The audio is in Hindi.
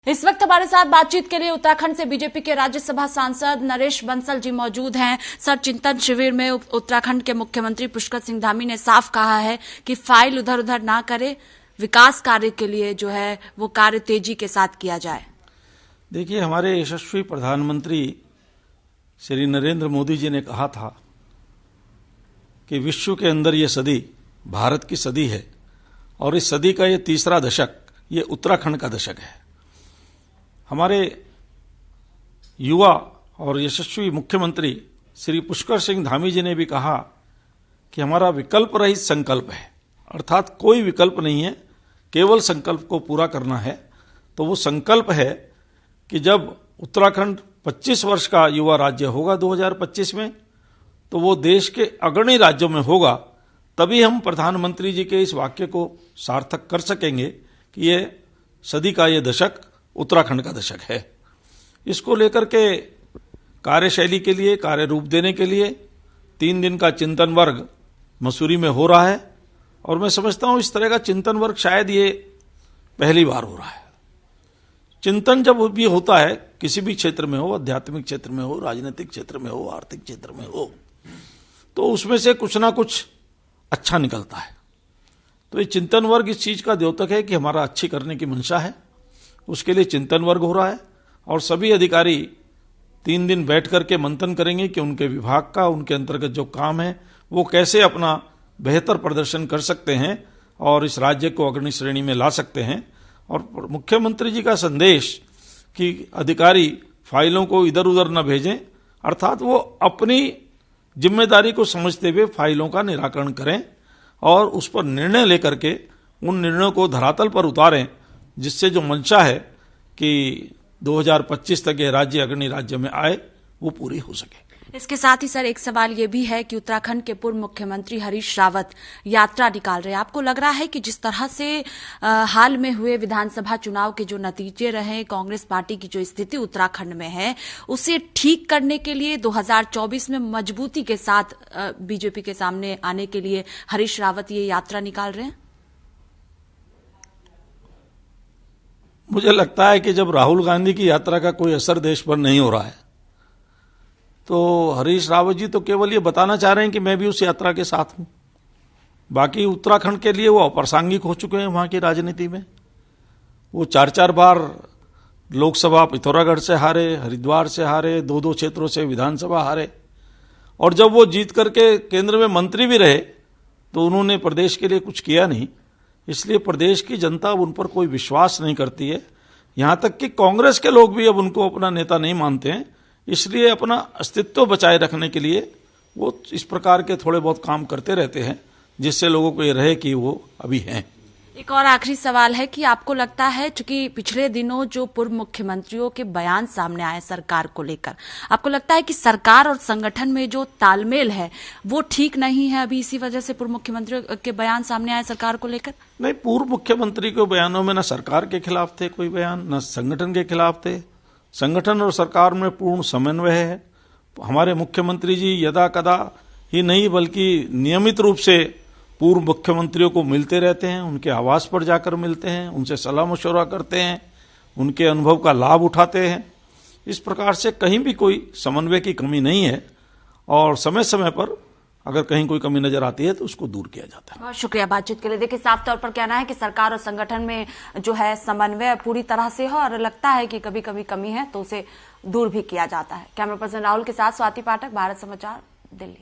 इस वक्त हमारे साथ बातचीत के लिए उत्तराखंड से बीजेपी के राज्यसभा सांसद नरेश बंसल जी मौजूद हैं। सर, चिंतन शिविर में उत्तराखंड के मुख्यमंत्री पुष्कर सिंह धामी ने साफ कहा है कि फाइल उधर उधर ना करे, विकास कार्य के लिए जो है वो कार्य तेजी के साथ किया जाए। देखिए, हमारे यशस्वी प्रधानमंत्री श्री नरेंद्र मोदी जी ने कहा था कि विश्व के अंदर ये सदी भारत की सदी है और इस सदी का ये तीसरा दशक ये उत्तराखंड का दशक है। हमारे युवा और यशस्वी मुख्यमंत्री श्री पुष्कर सिंह धामी जी ने भी कहा कि हमारा विकल्प रहित संकल्प है, अर्थात कोई विकल्प नहीं है, केवल संकल्प को पूरा करना है। तो वो संकल्प है कि जब उत्तराखंड 25 वर्ष का युवा राज्य होगा 2025 में, तो वो देश के अग्रणी राज्यों में होगा। तभी हम प्रधानमंत्री जी के इस वाक्य को सार्थक कर सकेंगे कि ये सदी का ये दशक उत्तराखंड का दशक है। इसको लेकर के कार्यशैली के लिए, कार्य रूप देने के लिए 3 दिन का चिंतन वर्ग मसूरी में हो रहा है और मैं समझता हूं इस तरह का चिंतन वर्ग शायद ये पहली बार हो रहा है। चिंतन जब भी होता है किसी भी क्षेत्र में हो, आध्यात्मिक क्षेत्र में हो, राजनीतिक क्षेत्र में हो, आर्थिक क्षेत्र में हो, तो उसमें से कुछ ना कुछ अच्छा निकलता है। तो ये चिंतन वर्ग इस चीज का द्योतक है कि हमारा अच्छी करने की मंशा है, उसके लिए चिंतन वर्ग हो रहा है और सभी अधिकारी 3 दिन बैठ करके मंथन करेंगे कि उनके विभाग का, उनके अंतर्गत जो काम है वो कैसे अपना बेहतर प्रदर्शन कर सकते हैं और इस राज्य को अग्रणी श्रेणी में ला सकते हैं। और मुख्यमंत्री जी का संदेश कि अधिकारी फाइलों को इधर उधर न भेजें, अर्थात वो अपनी जिम्मेदारी को समझते हुए फाइलों का निराकरण करें और उस पर निर्णय लेकर के उन निर्णयों को धरातल पर उतारें, जिससे जो मंशा है कि 2025 तक ये राज्य अग्रणी राज्य में आए वो पूरी हो सके। इसके साथ ही सर एक सवाल ये भी है कि उत्तराखंड के पूर्व मुख्यमंत्री हरीश रावत यात्रा निकाल रहे हैं। आपको लग रहा है कि जिस तरह से हाल में हुए विधानसभा चुनाव के जो नतीजे रहे, कांग्रेस पार्टी की जो स्थिति उत्तराखंड में है, उसे ठीक करने के लिए 2024 में मजबूती के साथ बीजेपी के सामने आने के लिए हरीश रावत ये यात्रा निकाल रहे हैं? मुझे लगता है कि जब राहुल गांधी की यात्रा का कोई असर देश पर नहीं हो रहा है तो हरीश रावत जी तो केवल ये बताना चाह रहे हैं कि मैं भी उस यात्रा के साथ हूं। बाकी उत्तराखंड के लिए वो अप्रासंगिक हो चुके हैं वहां की राजनीति में। वो 4-4 बार लोकसभा पिथौरागढ़ से हारे, हरिद्वार से हारे, 2-2 क्षेत्रों से विधानसभा हारे और जब वो जीत करके केंद्र में मंत्री भी रहे तो उन्होंने प्रदेश के लिए कुछ किया नहीं। इसलिए प्रदेश की जनता उन पर कोई विश्वास नहीं करती है। यहां तक कि कांग्रेस के लोग भी अब उनको अपना नेता नहीं मानते हैं। इसलिए अपना अस्तित्व बचाए रखने के लिए वो इस प्रकार के थोड़े बहुत काम करते रहते हैं, जिससे लोगों को ये रहे कि वो अभी हैं। एक और आखिरी सवाल है कि आपको लगता है, चूंकि पिछले दिनों जो पूर्व मुख्यमंत्रियों के बयान सामने आए सरकार को लेकर, आपको लगता है कि सरकार और संगठन में जो तालमेल है वो ठीक नहीं है अभी, इसी वजह से पूर्व मुख्यमंत्रियों के बयान सामने आए सरकार को लेकर? नहीं, पूर्व मुख्यमंत्री के बयानों में न सरकार के खिलाफ थे कोई बयान, न संगठन के खिलाफ थे। संगठन और सरकार में पूर्ण समन्वय है। हमारे मुख्यमंत्री जी यदा कदा ही नहीं बल्कि नियमित रूप से पूर्व मुख्यमंत्रियों को मिलते रहते हैं, उनके आवास पर जाकर मिलते हैं, उनसे सलाह मशवरा करते हैं, उनके अनुभव का लाभ उठाते हैं। इस प्रकार से कहीं भी कोई समन्वय की कमी नहीं है और समय समय पर अगर कहीं कोई कमी नजर आती है तो उसको दूर किया जाता है। बहुत शुक्रिया बातचीत के लिए। देखिए, साफ तौर पर कहना है कि सरकार और संगठन में जो है समन्वय पूरी तरह से है और लगता है कि कभी कभी कमी है तो उसे दूर भी किया जाता है। कैमरा पर्सन राहुल के साथ स्वाति पाठक, भारत समाचार, दिल्ली।